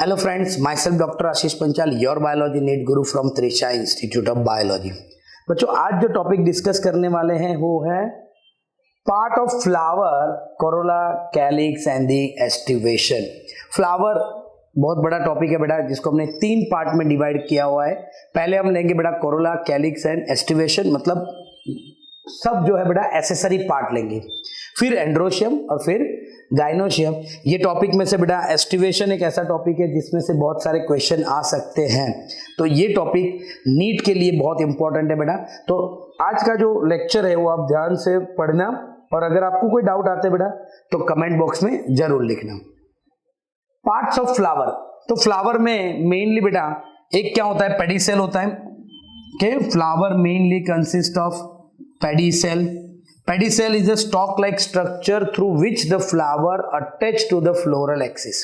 Hello friends, myself Dr. Ashish Panchal, your biology NEET guru from Trisha Institute of Biology। बच्चों आज जो topic discuss करने वाले हैं वो है part of flower, Corolla, calyx and the aestivation. Flower बहुत बड़ा टॉपिक है बेटा, जिसको हमने तीन पार्ट में डिवाइड किया हुआ है। पहले हम लेंगे बेटा कोरोला, कैलिक्स एंड एस्टिवेशन, मतलब सब जो है बेटा एसेसरी पार्ट लेंगे, फिर एंड्रोशियम और फिर गाइनोशियम। ये टॉपिक में से बेटा एस्टिवेशन एक ऐसा टॉपिक है जिसमें से बहुत सारे क्वेश्चन आ सकते हैं, तो ये टॉपिक नीट के लिए बहुत इंपॉर्टेंट है बेटा। तो आज का जो लेक्चर है वो आप ध्यान से पढ़ना, और अगर आपको कोई डाउट आता है बेटा तो कमेंट बॉक्स में जरूर लिखना। पार्ट्स ऑफ फ्लावर, तो फ्लावर में मेनली बेटा एक क्या होता है, पेडिसेल होता है। Flower mainly consist of pedicel. Pedicel is a stalk-like structure through which the flower attached to the floral axis।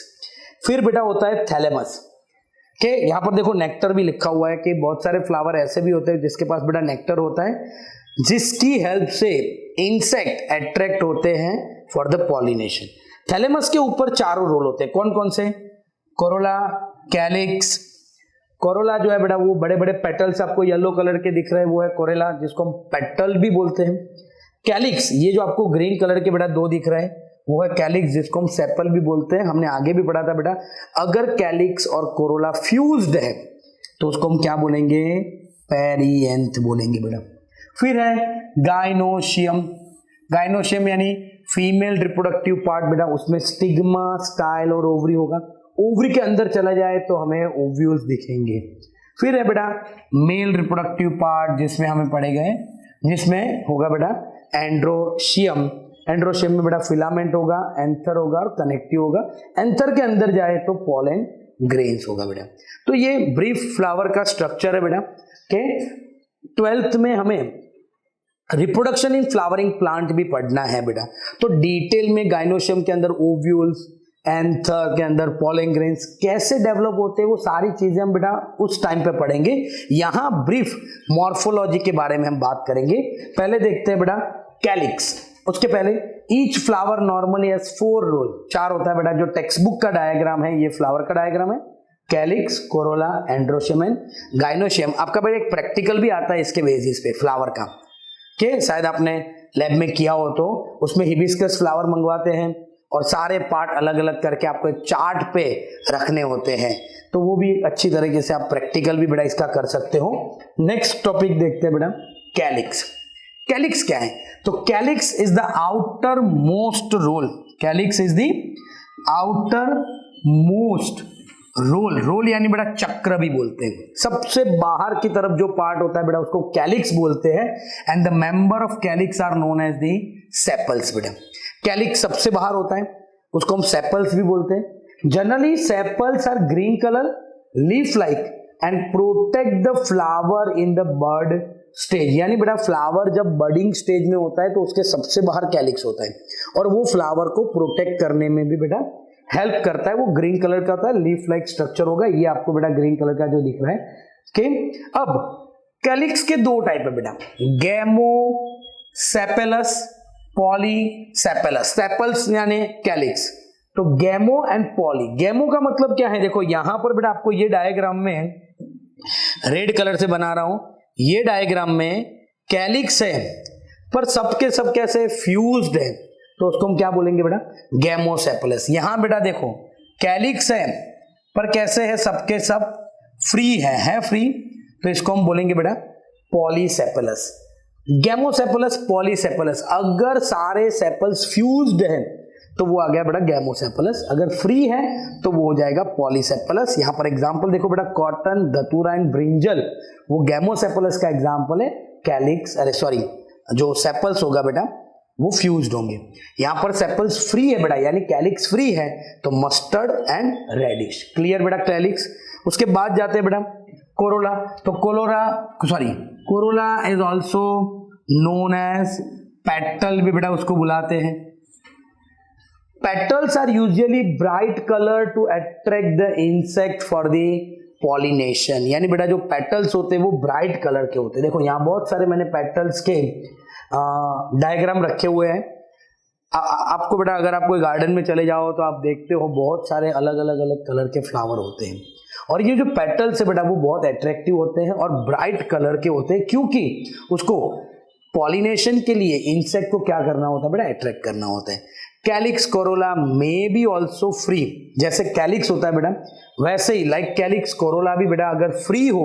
फिर बेटा होता है थैलेमस। यहाँ पर देखो नेक्टर भी लिखा हुआ है कि बहुत सारे फ्लावर ऐसे भी होते हैं जिसके पास बेटा नेक्टर होता है, जिसकी हेल्प से इंसेक्ट अट्रैक्ट होते हैं फॉर द पॉलिनेशन। थैलेमस के ऊपर चारों रोल होते हैं, कौन कौन से? Corolla, calyx. कोरोला जो है बेटा वो बड़े बड़े पेटल्स आपको येलो कलर के दिख रहे हैं, वो है कोरोला, जिसको हम पेटल भी बोलते हैं। कैलिक्स, ये जो आपको ग्रीन कलर के बेटा दो दिख रहे हैं वो है कैलिक्स, जिसको हम सेपल भी बोलते हैं। हमने आगे भी पढ़ा था बेटा, अगर कैलिक्स और कोरोला फ्यूज्ड है तो उसको हम क्या बोलेंगे? पेरिएंथ बोलेंगे बेटा। फिर है गाइनोशियम। गाइनोशियम यानी फीमेल रिप्रोडक्टिव पार्ट बेटा, उसमें स्टिग्मा, स्टाइल और ओवरी होगा। ओवरी के अंदर चला जाए तो हमें ओव्यूल्स दिखेंगे। फिर है बेटा मेल रिप्रोडक्टिव पार्ट, जिसमें हमें पढ़े गए, जिसमें होगा बेटा एंड्रोशियम। एंड्रोशियम में बेटा फिलामेंट होगा, एंथर होगा और कनेक्टिव होगा। एंथर के अंदर जाए तो पॉलन ग्रेन्स होगा बेटा। तो ये ब्रीफ फ्लावर का स्ट्रक्चर है बेटा। के 12th में हमें रिप्रोडक्शन इन फ्लावरिंग प्लांट भी पढ़ना है बेटा, तो डिटेल में गाइनोशियम के अंदर ओव्यूल्स, एंथर के अंदर पॉलन ग्रेन्स कैसे डेवलप होते हैं वो सारी चीजें हम बेटा उस टाइम पे पढ़ेंगे। यहां ब्रीफ मॉर्फोलॉजी के बारे में हम बात करेंगे। पहले देखते हैं बेटा कैलिक्स। उसके पहले each flower normally has 4 whorl, 4 होता है बेटा। जो टेक्स्ट बुक का डायग्राम है ये फ्लावर का डायग्राम है। Calyx, Corolla, androecium and gynoecium. आपका बेटा एक प्रैक्टिकल भी आता है इसके बेसिस पे फ्लावर का, के शायद आपने लैब में किया हो, तो उसमें हिबिस्कस फ्लावर मंगवाते हैं और सारे पार्ट अलग अलग करके आपको एक चार्ट पे रखने होते हैं, तो वो भी अच्छी तरीके से आप प्रैक्टिकल भी बेटा इसका कर सकते हो। नेक्स्ट टॉपिक देखते हैं बेटा कैलिक्स। कैलिक्स क्या है? तो calyx is the outermost whorl. Calyx is the outermost whorl. Whorl यानी बेटा चक्र भी बोलते हैं। सबसे बाहर की तरफ जो पार्ट होता है बेटा उसको कैलिक्स बोलते हैं, and the member of calyx are known as the sepals बेटा। कैलिक्स सबसे बाहर होता है, उसको हम सेपल्स भी बोलते हैं। Generally sepals are green colour, leaf like and protect the flower in the bud stage. यानी बेटा फ्लावर जब बर्डिंग स्टेज में होता है तो उसके सबसे बाहर कैलिक्स होता है, और वो फ्लावर को प्रोटेक्ट करने में भी बेटा हेल्प करता है। वो ग्रीन कलर का होता है, लीफ लाइक स्ट्रक्चर होगा। ये आपको बेटा ग्रीन कलर का जो दिख रहा है। के अब कैलिक्स के दो टाइप है बेटा, गैमोसेपेलस, पॉलीसेपेलस। सेपल्स यानी कैलिक्स, तो गैमो एंड पॉली। गैमो का मतलब क्या है? देखो यहां पर बेटा आपको ये डायग्राम में रेड कलर से बना रहा हूं, ये डायग्राम में कैलिक्स है पर सबके सब कैसे फ्यूज्ड है, तो उसको हम क्या बोलेंगे बेटा? गैमोसेपेलस। यहां बेटा देखो कैलिक्स है पर कैसे है? सबके सब फ्री है फ्री, तो इसको हम बोलेंगे बेटा पॉलीसेपेलस। गैमोसेपेलस, पॉलीसेपेलस। अगर सारे सेपल्स फ्यूज्ड है तो वो आ गया बेटा गैमोसेपेलस, अगर फ्री है तो वो हो जाएगा पॉलीसेपेलस। यहां पर एग्जांपल देखो बेटा, कॉटन, धतूरा एंड ब्रिंजल, वो गैमोसेपेलस का एग्जांपल है। कैलिक्स, अरे सॉरी, जो सेपल्स होगा बेटा वो फ्यूज्ड होंगे। यहां पर सेपल्स फ्री है बेटा, यानी कैलिक्स फ्री है, तो मस्टर्ड एंड रेडिश। क्लियर बेटा कैलिक्स। उसके बाद जाते हैं बेटा कोरोला। तो corolla is also known as petal भी बेटा उसको बुलाते हैं। Petals are usually bright colour to attract the insect for the pollination. यानी बेटा जो पेटल्स होते हैं वो ब्राइट कलर के होते हैं। देखो यहाँ बहुत सारे मैंने पेटल्स के डायग्राम रखे हुए हैं। आपको बेटा अगर आप कोई गार्डन में चले जाओ तो आप देखते हो बहुत सारे अलग अलग अलग कलर के फ्लावर होते हैं, और ये जो पेटल्स है बेटा वो बहुत अट्रैक्टिव होते हैं और ब्राइट कलर के होते हैं, क्योंकि उसको पॉलिनेशन के लिए इंसेक्ट को क्या करना होता है बेटा, अट्रैक्ट करना होता है। Calyx Corolla may be also free, जैसे कैलिक्स होता है बेटा वैसे ही लाइक कैलिक्स कोरोला भी बेटा अगर फ्री हो,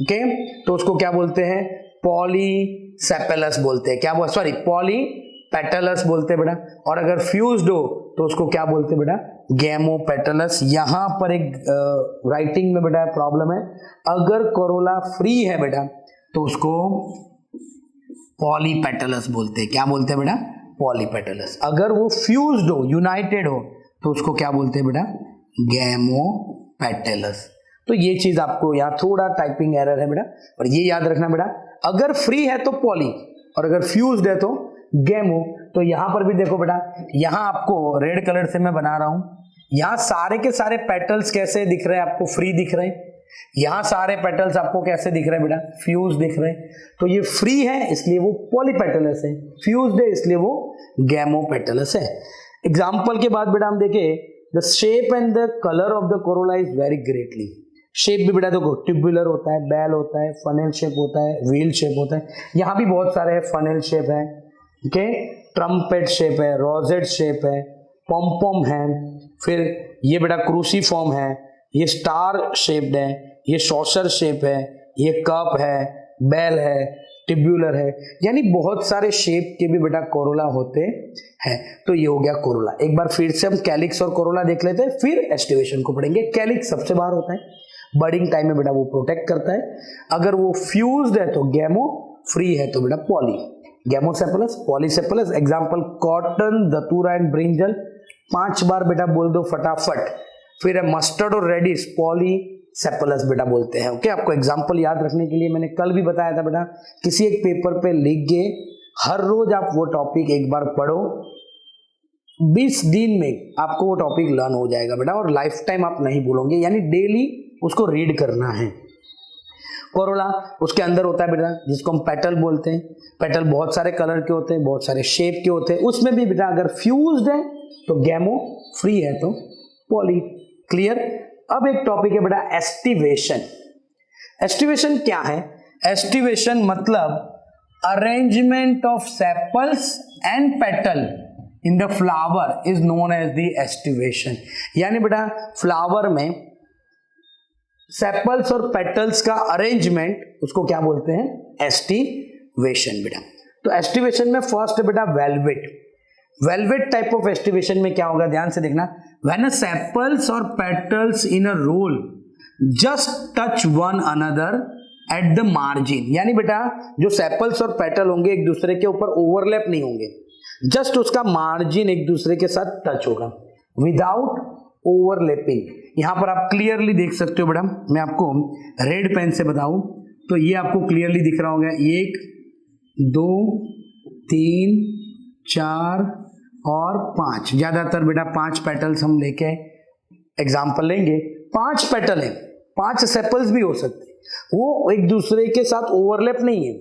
ओके, तो उसको क्या बोलते हैं, पॉलीसेपेलस बोलते हैं, क्या बोल सॉरी पॉलीपेटलस बोलते हैं बेटा, और अगर फ्यूज्ड हो तो उसको क्या बोलते हैं बेटा, गैमोपेटलस। यहां पर एक राइटिंग में बेटा प्रॉब्लम है, अगर कोरोला फ्री है बेटा तो उसको पॉलीपेटलस बोलते हैं, क्या बोलते हैं बेटा, पॉलीपेटलस। अगर वो फ्यूज्ड हो, यूनाइटेड हो, तो उसको क्या बोलते हैं बेटा, गैमोपेटलस। तो ये चीज आपको यहाँ थोड़ा टाइपिंग एरर है बेटा, और ये याद रखना बेटा, अगर फ्री है तो पॉली और अगर फ्यूज्ड है तो गैमो। तो यहां पर भी देखो बेटा, यहां आपको रेड कलर से मैं बना रहा हूं, यहां सारे के सारे पेटल्स कैसे दिख रहे हैं आपको, फ्री दिख रहे हैं। यहां सारे पेटल्स आपको कैसे दिख रहे हैं बेटा, फ्यूज दिख रहे हैं। तो ये फ्री है इसलिए वो पॉलीपेटलस है, फ्यूज्ड है इसलिए वो गैमोपेटलस है। एग्जाम्पल के बाद बेटा हम देखें, the shape and the colour of the Corolla is very greatly. Shape भी बेटा देखो, ट्यूबुलर होता है, बैल होता है, फनेल शेप होता है, व्हील शेप होता है, यहाँ भी बहुत सारे है, फनेल शेप है, ओके, ट्रम्पेट शेप है, रोजेट शेप है, पॉम है, फिर ये बेटा क्रूसीफॉर्म है, ये स्टार शेप्ड है, ये सॉसर शेप है, ये कप है, बेल है, ट्यूबुलर है, यानी बहुत सारे शेप के भी बेटा कोरोला होते हैं। तो ये हो गया कोरोला। एक बार फिर से हम कैलिक्स और कोरोला देख लेते हैं, फिर एस्टिवेशन को पढ़ेंगे। कैलिक्स सबसे बाहर होता है, बर्डिंग टाइम में बेटा वो प्रोटेक्ट करता है, अगर वो फ्यूज्ड है तो गैमो, फ्री है तो बेटा poly, gamosepalous, polysepalous. Example cotton, datura and brinjal, 5 बार बेटा बोल दो फटाफट। फिर है मस्टर्ड और रेडिश, पॉलीसेफलस बेटा बोलते हैं, ओके। आपको एग्जांपल याद रखने के लिए मैंने कल भी बताया था बेटा, किसी एक पेपर पे लिख के हर रोज आप वो टॉपिक एक बार पढ़ो, 20 दिन में आपको वो टॉपिक लर्न हो जाएगा बेटा, और लाइफ टाइम आप नहीं भूलोगे, यानी डेली उसको रीड करना है। कोरोला उसके अंदर होता है बेटा जिसको हम पेटल बोलते हैं, पेटल बहुत सारे कलर के होते हैं, बहुत सारे शेप के होते हैं, उसमें भी बेटा अगर फ्यूज्ड है तो गैमो, फ्री है तो पॉली। क्लियर। अब एक टॉपिक है बेटा एस्टिवेशन। एस्टिवेशन क्या है, एस्टिवेशन मतलब arrangement of sepals and petal in the flower is known as the aestivation. यानी बेटा फ्लावर में सेपल्स और पेटल्स का अरेंजमेंट, उसको क्या बोलते हैं, एस्टिवेशन बेटा। तो एस्टिवेशन में फर्स्ट है बेटा valvate. Valvate type of aestivation में क्या होगा, ध्यान से देखना, व्हेन अ सेपल्स और petals in a whorl just touch one another at the margin. यानी बेटा जो सेपल्स और पेटल होंगे एक दूसरे के ऊपर ओवरलैप नहीं होंगे, जस्ट उसका मार्जिन एक दूसरे के साथ टच होगा विदाउट ओवरलैपिंग। यहां पर आप क्लियरली देख सकते हो बेटा, मैं आपको रेड पेन से बताऊं तो ये आपको क्लियरली दिख रहा होगा, 1 2 3 4 और 5, ज्यादातर बेटा 5 पेटल्स हम लेके एग्जाम्पल लेंगे। 5 पेटल है, 5 सेपल्स भी हो सकते, वो एक दूसरे के साथ ओवरलैप नहीं है,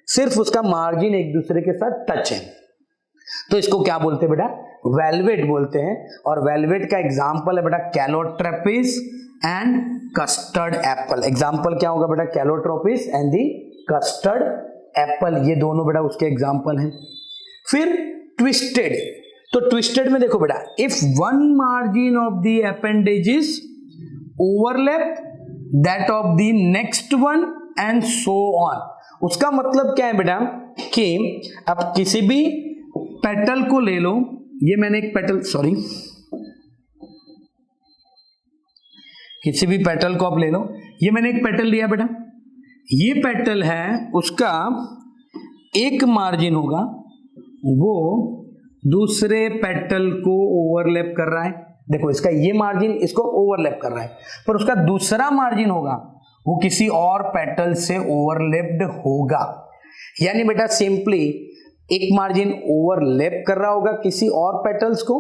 सिर्फ उसका मार्जिन एक दूसरे के साथ टच है, तो इसको क्या बोलते हैं बेटा, वेलवेट बोलते हैं। और वेलवेट का एग्जाम्पल है बेटा Calotropis and custard Apple. Example क्या होगा बेटा, Calotropis and the custard Apple, ये दोनों बेटा उसके एग्जाम्पल हैं। फिर ट्विस्टेड, तो ट्विस्टेड में देखो बेटा, if one margin of the appendages overlap that of the next one and so on. उसका मतलब क्या है बेटा कि अब किसी भी पेटल को ले लो, ये मैंने एक पेटल, सॉरी, किसी भी पेटल को आप ले लो, ये मैंने एक पेटल लिया बेटा, ये पेटल है, उसका एक मार्जिन होगा, वो दूसरे पेटल को ओवरलैप कर रहा है। देखो इसका ये मार्जिन इसको ओवरलैप कर रहा है, पर उसका दूसरा मार्जिन होगा वो किसी और पेटल से ओवरलैप्ड होगा। यानी बेटा सिंपली एक मार्जिन ओवरलैप कर रहा होगा किसी और पेटल्स को,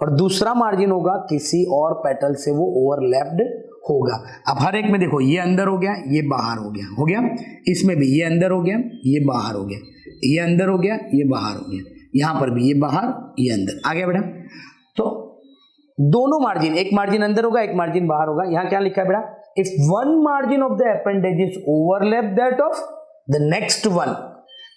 और दूसरा मार्जिन होगा किसी और पेटल से वो ओवरलैप्ड होगा। अब हर एक में देखो, ये अंदर हो गया, ये बाहर हो गया, हो गया, इसमें भी ये अंदर हो गया, ये बाहर हो गया, ये अंदर हो गया, ये बाहर हो गया, यहां पर भी ये बाहर ये अंदर आ गया बेटा। तो दोनों मार्जिन, एक मार्जिन अंदर होगा एक मार्जिन बाहर होगा। यहां क्या लिखा है बेटा, if one margin of the appendage overlap that of the next one,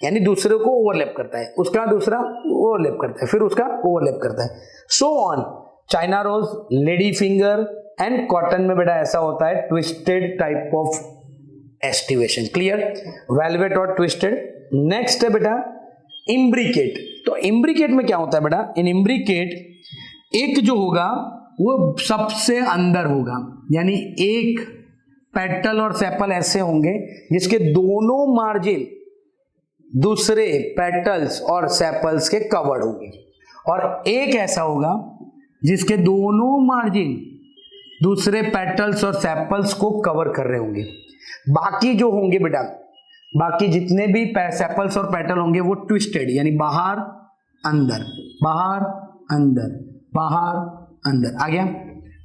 यानी दूसरे को ओवरलैप करता है, उसका दूसरा ओवरलैप करता है, फिर उसका ओवरलैप करता है, so on. China rose, lady finger and cotton में बेटा ऐसा होता है twisted type of aestivation. Clear, valvate और ट्विस्टेड। नेक्स्ट है बेटा इम्ब्रिकेट। तो इम्ब्रिकेट में क्या होता है बेटा, इन इम्ब्रिकेट एक जो होगा वो सबसे अंदर होगा, यानी एक पेटल और सेपल ऐसे होंगे जिसके दोनों मार्जिन दूसरे पेटल्स और सेपल्स के कवर्ड होंगे, और एक ऐसा होगा जिसके दोनों मार्जिन दूसरे पेटल्स और सेपल्स को कवर कर रहे होंगे। बाकी जो होंगे बेटा, बाकी जितने भी सेपल्स और पेटल होंगे वो ट्विस्टेड, यानी बाहर अंदर बाहर अंदर बाहर अंदर आ गया।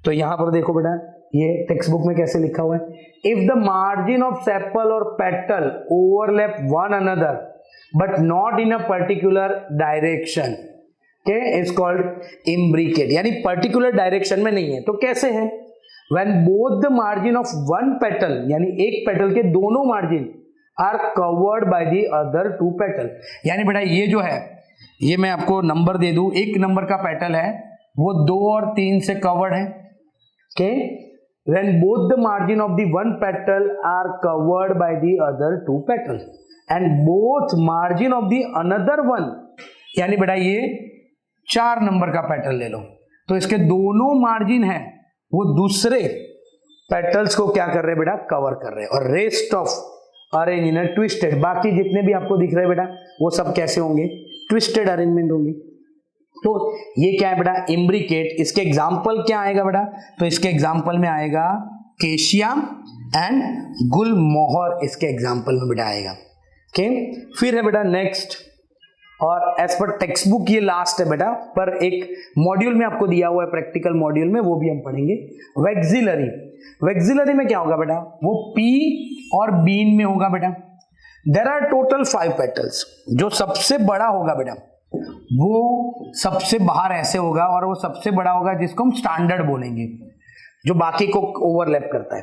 तो यहां पर देखो बेटा, ये टेक्स्ट बुक में कैसे लिखा हुआ है, if the margin of sepal और petal overlap one another but not in a particular direction, के इज कॉल्ड इम्ब्रिकेट, यानी पर्टिकुलर डायरेक्शन में नहीं है। तो कैसे है, when both the margin of one petal, यानी एक पेटल के दोनों margin are covered by the other two petal, यानी बेटा ये जो है, ये मैं आपको नंबर दे दूं, एक नंबर का पेटल है वो 2 और 3 से कवर्ड है। Okay, when both the margin of the one petal are covered by the other two petal and both margin of the another one, यानी बेटा ये 4 नंबर का पेटल ले लो, तो इसके दोनों मार्जिन है वो दूसरे पेटल्स को क्या कर रहे हैं बेटा, कवर कर रहे हैं, और rest of arrange in twisted, बाकी जितने भी आपको दिख रहे हैं बेटा वो सब कैसे होंगे, ट्विस्टेड अरेंजमेंट होंगे। तो ये क्या है बेटा, इम्ब्रिकेट। इसके एग्जाम्पल क्या आएगा बेटा, तो इसके एग्जाम्पल में आएगा केशिया एंड गुलमोहर, इसके एग्जाम्पल में बेटा आएगा। ओके, फिर है बेटा नेक्स्ट, और एज पर टेक्स्ट बुक ये लास्ट है बेटा, पर एक मॉड्यूल में आपको दिया हुआ है, प्रैक्टिकल मॉड्यूल में, वो भी हम पढ़ेंगे। वैक्सिलरी, वैक्सिलरी में क्या होगा बेटा, वो पी और बीन में होगा बेटा। देयर आर टोटल 5 पेटल्स, जो सबसे बड़ा होगा बेटा वो सबसे बाहर ऐसे होगा, और वो सबसे बड़ा होगा जिसको हम स्टैंडर्ड बोलेंगे, जो बाकी को ओवरलैप करता है।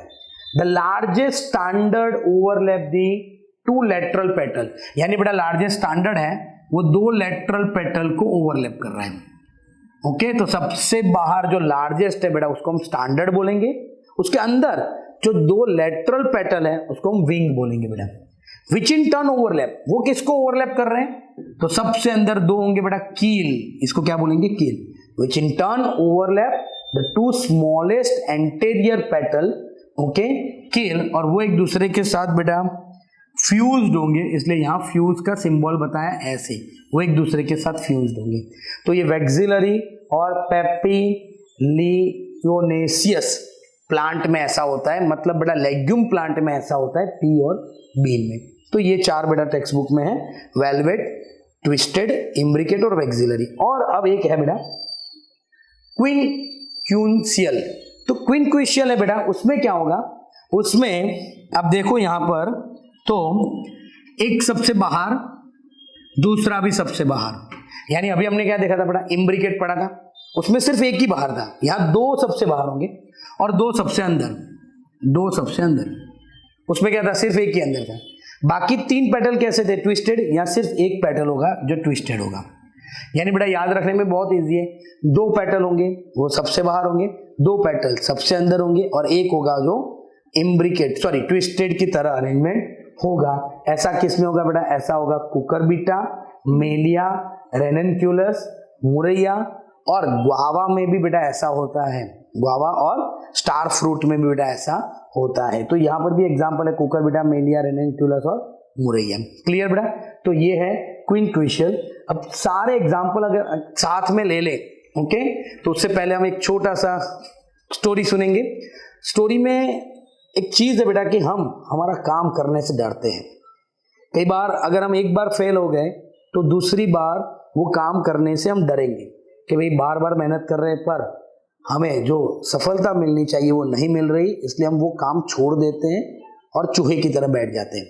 The largest standard overlap the 2 lateral petal, यानी बेटा लार्जेस्ट स्टैंडर्ड है वो 2 लेटरल पेटल को ओवरलैप कर रहा है। ओके, तो सबसे बाहर जो लार्जेस्ट है बेटा उसको हम स्टैंडर्ड बोलेंगे, उसके अंदर जो 2 लेटरल पेटल है उसको हम विंग बोलेंगे बेटा। विच इन टर्न ओवरलैप, वो किसको ओवरलैप कर रहे हैं, तो सबसे अंदर 2 होंगे बेटा कील, इसको क्या बोलेंगे, keel. Which in turn overlap the 2 smallest anterior petal, okay, keel, और वो एक दूसरे के साथ बेटा फ्यूज्ड होंगे, इसलिए यहां फ्यूज का सिंबल बताया ऐसे, वो एक दूसरे के साथ फ्यूज्ड होंगे। तो ये वैक्सिलरी और पेपिलियोनेसियस प्लांट में ऐसा होता है, मतलब बेटा लेग्यूम प्लांट में ऐसा होता है, पी और बीन में। तो ये 4 बेटा टेक्स्ट बुक में है, वेलवेट, ट्विस्टेड, इम्ब्रिकेट और वैक्सिलरी। और अब एक है बेटा क्विनक्यूशियल। तो क्विनक्यूशियल है बेटा, उसमें क्या होगा, उसमें अब देखो यहां पर, तो एक सबसे बाहर दूसरा भी सबसे बाहर, यानी अभी हमने क्या देखा था बेटा, इम्ब्रिकेट पढ़ा था, उसमें सिर्फ एक ही बाहर था, यहां 2 सबसे बाहर होंगे और 2 सबसे अंदर, 2 सबसे अंदर, उसमें क्या था, सिर्फ एक ही अंदर था। बाकी 3 पेटल कैसे थे, ट्विस्टेड, यहां सिर्फ एक पेटल होगा जो ट्विस्टेड होगा, यानी बेटा याद रखने में बहुत इजी है, 2 पेटल होंगे वो सबसे बाहर होंगे, 2 पेटल सबसे अंदर होंगे, और एक होगा जो इम्ब्रिकेट सॉरी ट्विस्टेड की तरह अरेंजमेंट होगा। ऐसा किस में होगा बेटा, ऐसा होगा कुकरबिटा, मेलिया, रेननक्यूलस, मुरैया, और गुआवा में भी बेटा ऐसा होता है, गुआवा और स्टार फ्रूट में भी बेटा ऐसा होता है। तो यहाँ पर भी एग्जांपल है कुकरबिटा, मेलिया, रेननक्यूलस और मुरैया। क्लियर बेटा, तो ये है क्विनक्यूशियल। अब सारे एग्जांपल अगर साथ में ले ले, ओके, तो उससे पहले हम एक छोटा सा स्टोरी सुनेंगे। स्टोरी में एक चीज है बेटा कि हम हमारा काम करने से डरते हैं। कई बार अगर हम एक बार फेल हो गए तो दूसरी बार वो काम करने से हम डरेंगे कि भाई बार बार मेहनत कर रहे हैं पर हमें जो सफलता मिलनी चाहिए वो नहीं मिल रही, इसलिए हम वो काम छोड़ देते हैं और चूहे की तरह बैठ जाते हैं।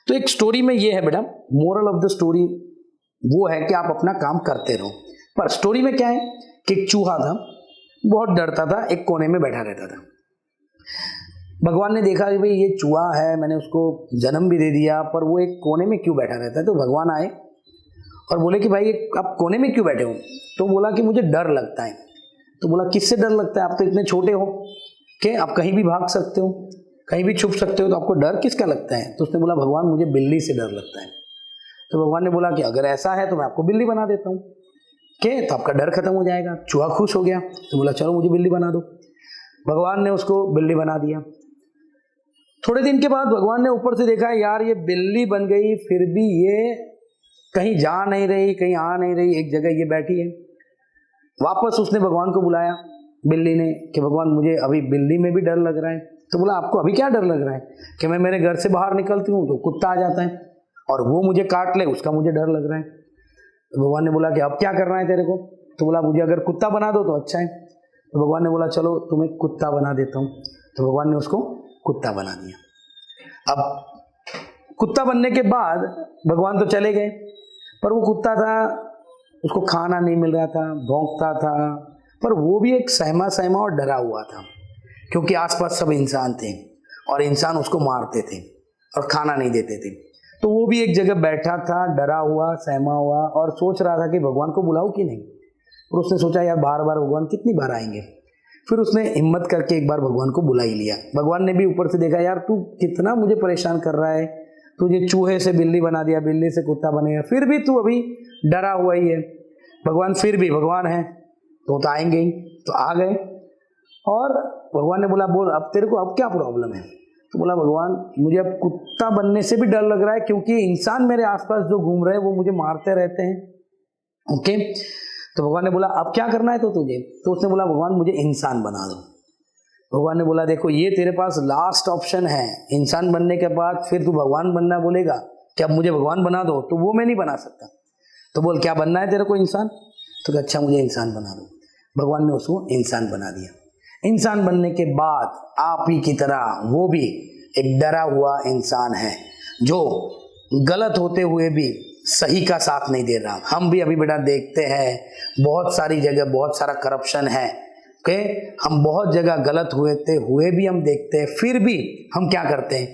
तो एक स्टोरी में ये है बेटा, मोरल ऑफ द स्टोरी वो है कि आप अपना काम करते रहो। पर स्टोरी में क्या है कि एक चूहा था, बहुत डरता था, एक कोने में बैठा रहता था। भगवान ने देखा कि भाई ये चूहा है, मैंने उसको जन्म भी दे दिया, पर वो एक कोने में क्यों बैठा रहता है। तो भगवान आए और बोले कि भाई आप कोने में क्यों बैठे हो। तो बोला कि मुझे डर लगता है। तो बोला किससे डर लगता है, आप तो इतने छोटे हो कि आप कहीं भी भाग सकते हो, कहीं भी छुप सकते हो, तो आपको डर किसका लगता है। तो उसने बोला भगवान मुझे बिल्ली से डर लगता है। तो भगवान ने बोला कि अगर ऐसा है तो मैं आपको बिल्ली बना देता हूँ, के तो आपका डर खत्म हो जाएगा। चूहा खुश हो गया, तो बोला चलो मुझे बिल्ली बना दो। भगवान ने उसको बिल्ली बना दिया। थोड़े दिन के बाद भगवान ने ऊपर से देखा यार ये बिल्ली बन गई, फिर भी ये कहीं जा नहीं रही, कहीं आ नहीं रही, एक जगह ये बैठी है। वापस उसने भगवान को बुलाया बिल्ली ने कि भगवान मुझे अभी बिल्ली में भी डर लग रहा है। तो बोला आपको अभी क्या डर लग रहा है कि मैं मेरे घर से बाहर निकलती हूँ तो कुत्ता आ जाता है और वो मुझे काट ले, उसका मुझे डर लग रहा है। तो भगवान ने बोला कि अब क्या करना है तेरे को। तो बोला मुझे अगर कुत्ता बना दो तो अच्छा है। तो भगवान ने बोला चलो तुम्हें कुत्ता बना देता हूँ। तो भगवान ने उसको कुत्ता बना दिया। अब कुत्ता बनने के बाद भगवान तो चले गए, पर वो कुत्ता था, उसको खाना नहीं मिल रहा था, भौंकता था, पर वो भी एक सहमा सहमा और डरा हुआ था, क्योंकि आसपास सब इंसान थे और इंसान उसको मारते थे और खाना नहीं देते थे। तो वो भी एक जगह बैठा था, डरा हुआ, सहमा हुआ, और सोच रहा था कि भगवान को बुलाऊं कि नहीं। और उसने सोचा यार बार बार भगवान कितनी बार आएंगे। फिर उसने हिम्मत करके एक बार भगवान को बुला ही लिया। भगवान ने भी ऊपर से देखा यार तू कितना मुझे परेशान कर रहा है, तुझे चूहे से बिल्ली बना दिया, बिल्ली से कुत्ता बनेगा, फिर भी तू अभी डरा हुआ ही है। भगवान फिर भी भगवान है तो आएंगे ही। तो आ गए और भगवान ने बोला बोल अब तेरे को अब क्या प्रॉब्लम है। तो बोला भगवान मुझे अब कुत्ता बनने से भी डर लग रहा है, क्योंकि इंसान मेरे आसपास जो घूम रहे हैं वो मुझे मारते रहते हैं। ओके, तो भगवान ने बोला अब क्या करना है तो तुझे। तो उसने बोला भगवान मुझे इंसान बना दो। भगवान ने बोला देखो ये तेरे पास लास्ट ऑप्शन है, इंसान बनने के बाद फिर तू भगवान बनना बोलेगा कि अब मुझे भगवान बना दो, तो वो मैं नहीं बना सकता। तो बोल क्या बनना है तेरे को, इंसान। तो अच्छा मुझे इंसान बना दो। भगवान ने उसको इंसान बना दिया। इंसान बनने के बाद आप ही की तरह वो भी एक डरा हुआ इंसान है, जो गलत होते हुए भी सही का साथ नहीं दे रहा। हम भी अभी बेटा देखते हैं बहुत सारी जगह बहुत सारा करप्शन है, ओके, हम बहुत जगह गलत हुए भी हम देखते हैं, फिर भी हम क्या करते हैं,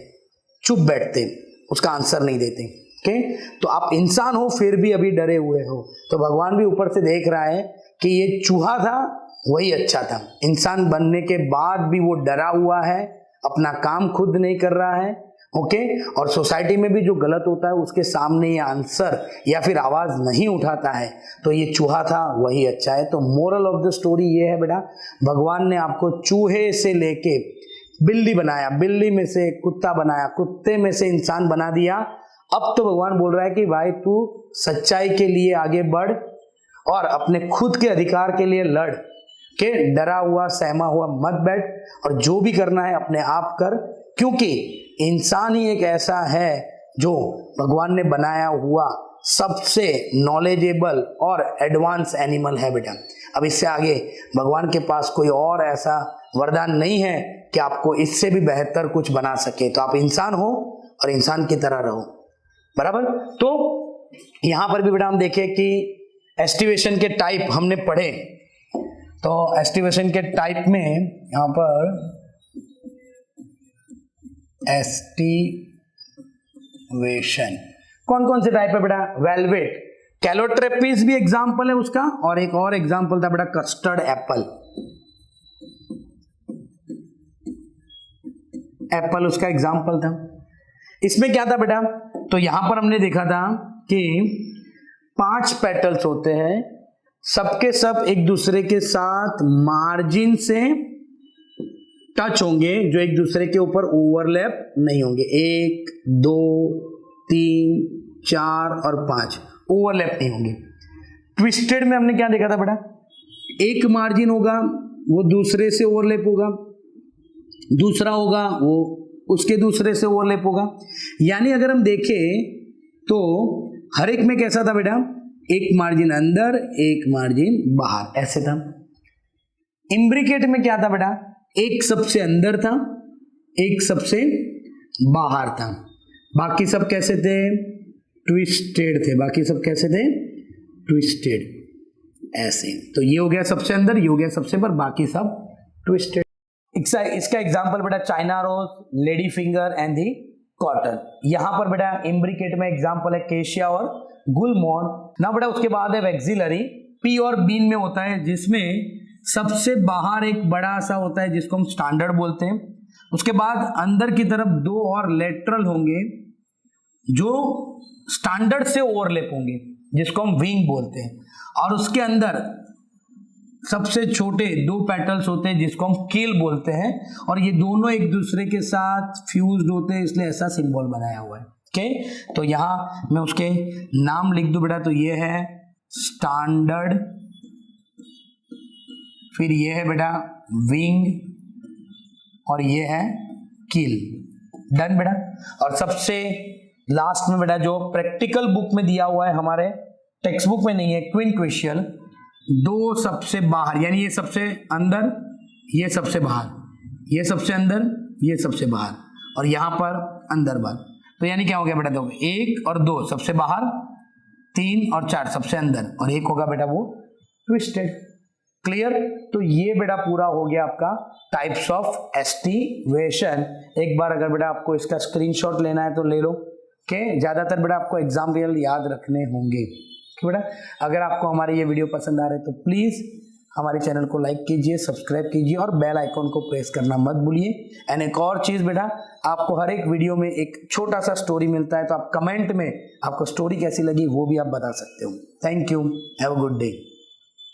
चुप बैठते हैं, उसका आंसर नहीं देते। ओके, तो आप इंसान हो फिर भी अभी डरे हुए हो। तो भगवान भी ऊपर से देख रहा है कि ये चूहा था वही अच्छा था, इंसान बनने के बाद भी वो डरा हुआ है, अपना काम खुद नहीं कर रहा है। ओके, और सोसाइटी में भी जो गलत होता है उसके सामने ये आंसर या फिर आवाज नहीं उठाता है, तो ये चूहा था वही अच्छा है। तो मोरल ऑफ द स्टोरी ये है बेटा, भगवान ने आपको चूहे से लेके बिल्ली बनाया, बिल्ली में से कुत्ता बनाया, कुत्ते में से इंसान बना दिया। अब तो भगवान बोल रहा है कि भाई तू सच्चाई के लिए आगे बढ़ और अपने खुद के अधिकार के लिए लड़ के, डरा हुआ सहमा हुआ मत बैठ, और जो भी करना है अपने आप कर, क्योंकि इंसान ही एक ऐसा है जो भगवान ने बनाया हुआ सबसे नॉलेजेबल और एडवांस एनिमल है बेटा। अब इससे आगे भगवान के पास कोई और ऐसा वरदान नहीं है कि आपको इससे भी बेहतर कुछ बना सके। तो आप इंसान हो और इंसान की तरह रहो, बराबर। तो यहां पर भी बेटा हम देखें कि एस्टिवेशन के टाइप हमने पढ़े। तो एस्टिवेशन के टाइप में यहां पर एस्टिवेशन कौन कौन से टाइप है बेटा, वेलवेट, कैलोट्रेपिस भी एग्जांपल है उसका, और एक और एग्जांपल था बेटा कस्टर्ड एप्पल, एप्पल उसका एग्जांपल था। इसमें क्या था बेटा, तो यहां पर हमने देखा था कि 5 पेटल्स होते हैं, सबके सब एक दूसरे के साथ मार्जिन से टच होंगे, जो एक दूसरे के ऊपर ओवरलैप नहीं होंगे। 1 2 3 4 और 5 ओवरलैप नहीं होंगे। ट्विस्टेड में हमने क्या देखा था बेटा, एक मार्जिन होगा वो दूसरे से ओवरलैप होगा, दूसरा होगा वो उसके दूसरे से ओवरलैप होगा। यानी अगर हम देखें तो हर एक में कैसा था बेटा, एक मार्जिन अंदर एक मार्जिन बाहर, ऐसे था। इम्ब्रिकेट में क्या था बेटा, एक सबसे अंदर था एक सबसे बाहर था, बाकी सब कैसे थे, ट्विस्टेड थे, बाकी सब कैसे थे, ट्विस्टेड, ऐसे। तो ये हो गया सबसे अंदर, ये हो गया सबसे बाहर, बाकी सब ट्विस्टेड। इसका एग्जांपल बेटा China rose, lady finger and the cotton. यहां पर बेटा इम्ब्रिकेट में एग्जांपल है केशिया और गुलमोहर ना बेटा। उसके बाद है वैक्सिलरी, पी और बीन में होता है, जिसमें सबसे बाहर एक बड़ा सा होता है जिसको हम स्टैंडर्ड बोलते हैं। उसके बाद अंदर की तरफ दो और लेटरल होंगे जो स्टैंडर्ड से ओवरलैप होंगे, जिसको हम विंग बोलते हैं। और उसके अंदर सबसे छोटे दो पेटल्स होते हैं जिसको हम कील बोलते हैं, और ये दोनों एक दूसरे के साथ फ्यूज्ड होते हैं, इसलिए ऐसा सिंबल बनाया हुआ है। ओके, तो यहां मैं उसके नाम लिख दूं बेटा, तो ये है स्टैंडर्ड, फिर ये है बेटा विंग, और ये है कील। डन बेटा। और सबसे लास्ट में बेटा जो प्रैक्टिकल बुक में दिया हुआ है, हमारे टेक्स्ट बुक में नहीं है, क्विंक्विशियल, दो सबसे बाहर, यानी ये सबसे अंदर, ये सबसे बाहर, ये सबसे अंदर, ये सबसे बाहर, और यहां पर अंदर बाहर। तो यानी क्या हो गया बेटा, दो, एक और दो सबसे बाहर, तीन और चार सबसे अंदर, और एक होगा बेटा वो ट्विस्टेड। क्लियर। तो ये बेटा पूरा हो गया आपका टाइप्स ऑफ एस्टिवेशन। एक बार अगर बेटा आपको इसका स्क्रीनशॉट लेना है तो ले लो। ओके, ज्यादातर बेटा आपको एग्जाम रियल याद रखने होंगे। बेटा अगर आपको हमारे ये वीडियो पसंद आ रहे तो प्लीज हमारे चैनल को लाइक कीजिए, सब्सक्राइब कीजिए और बेल आइकॉन को प्रेस करना मत भूलिए। एंड एक और चीज बेटा, आपको हर एक वीडियो में एक छोटा सा स्टोरी मिलता है, तो आप कमेंट में आपको स्टोरी कैसी लगी वो भी आप बता सकते हो। Thank you, have a good day.